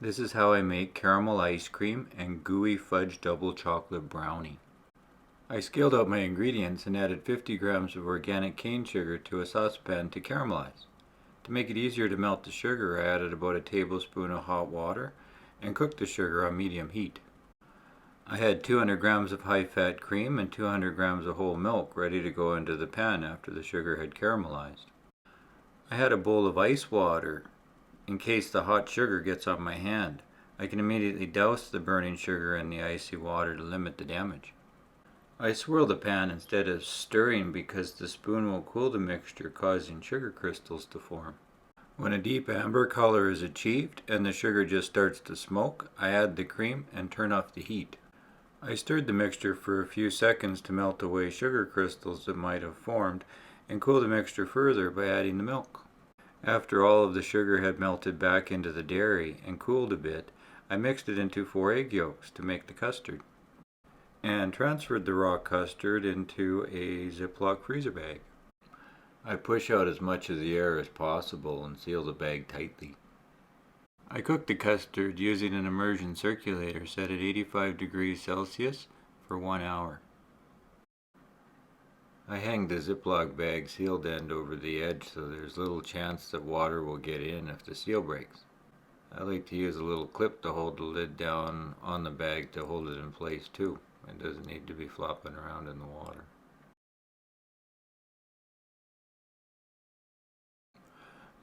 This is how I make caramel ice cream and gooey fudge double chocolate brownie. I scaled out my ingredients and added 50 grams of organic cane sugar to a saucepan to caramelize. To make it easier to melt the sugar, I added about a tablespoon of hot water and cooked the sugar on medium heat. I had 200 grams of high-fat cream and 200 grams of whole milk ready to go into the pan after the sugar had caramelized. I had a bowl of ice water in case the hot sugar gets on my hand. I can immediately douse the burning sugar in the icy water to limit the damage. I swirl the pan instead of stirring because the spoon will cool the mixture, causing sugar crystals to form. When a deep amber color is achieved and the sugar just starts to smoke, I add the cream and turn off the heat. I stirred the mixture for a few seconds to melt away sugar crystals that might have formed and cool the mixture further by adding the milk. After all of the sugar had melted back into the dairy and cooled a bit, I mixed it into 4 egg yolks to make the custard, and transferred the raw custard into a Ziploc freezer bag. I push out as much of the air as possible and seal the bag tightly. I cooked the custard using an immersion circulator set at 85 degrees Celsius for 1 hour. I hang the Ziploc bag sealed end over the edge so there's little chance that water will get in if the seal breaks. I like to use a little clip to hold the lid down on the bag to hold it in place too. It doesn't need to be flopping around in the water.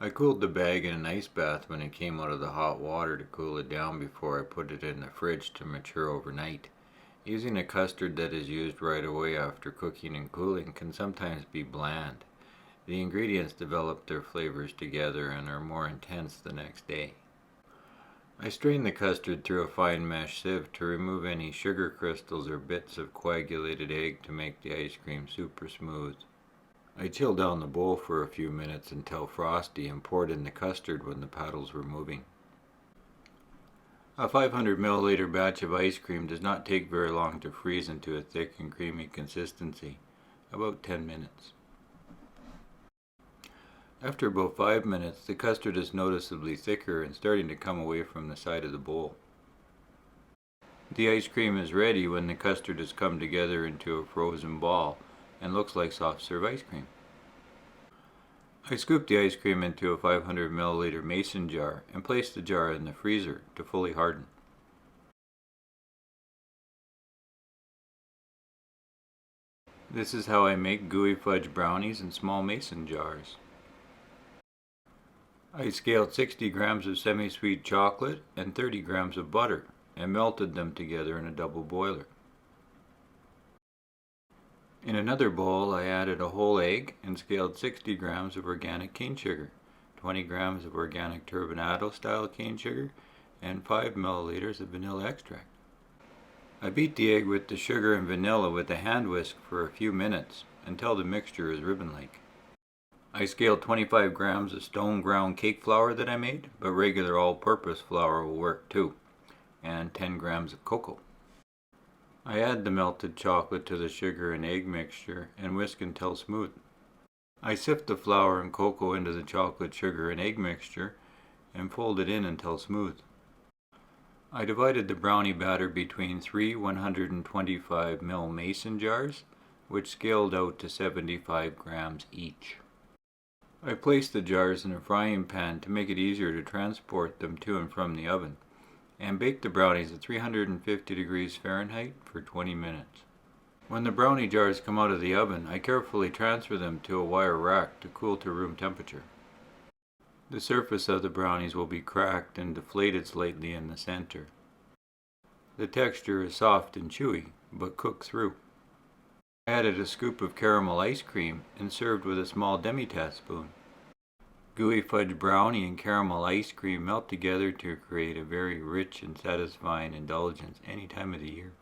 I cooled the bag in an ice bath when it came out of the hot water to cool it down before I put it in the fridge to mature overnight. Using a custard that is used right away after cooking and cooling can sometimes be bland. The ingredients develop their flavors together and are more intense the next day. I strain the custard through a fine mesh sieve to remove any sugar crystals or bits of coagulated egg to make the ice cream super smooth. I chilled down the bowl for a few minutes until frosty and poured in the custard when the paddles were moving. A 500 milliliter batch of ice cream does not take very long to freeze into a thick and creamy consistency, about 10 minutes. After about 5 minutes, the custard is noticeably thicker and starting to come away from the side of the bowl. The ice cream is ready when the custard has come together into a frozen ball and looks like soft serve ice cream. I scooped the ice cream into a 500 milliliter mason jar and placed the jar in the freezer to fully harden. This is how I make gooey fudge brownies in small mason jars. I scaled 60 grams of semi-sweet chocolate and 30 grams of butter and melted them together in a double boiler. In another bowl, I added a whole egg and scaled 60 grams of organic cane sugar, 20 grams of organic turbinado style cane sugar, and 5 milliliters of vanilla extract. I beat the egg with the sugar and vanilla with a hand whisk for a few minutes until the mixture is ribbon-like. I scaled 25 grams of stone ground cake flour that I made, but regular all-purpose flour will work too, and 10 grams of cocoa. I add the melted chocolate to the sugar and egg mixture and whisk until smooth. I sift the flour and cocoa into the chocolate, sugar, and egg mixture and fold it in until smooth. I divided the brownie batter between 3 125 ml mason jars, which scaled out to 75 grams each. I placed the jars in a frying pan to make it easier to transport them to and from the oven, and bake the brownies at 350 degrees Fahrenheit for 20 minutes. When the brownie jars come out of the oven, I carefully transfer them to a wire rack to cool to room temperature. The surface of the brownies will be cracked and deflated slightly in the center. The texture is soft and chewy, but cooked through. I added a scoop of caramel ice cream and served with a small demi-tasse spoon. Gooey fudge brownie and caramel ice cream melt together to create a very rich and satisfying indulgence any time of the year.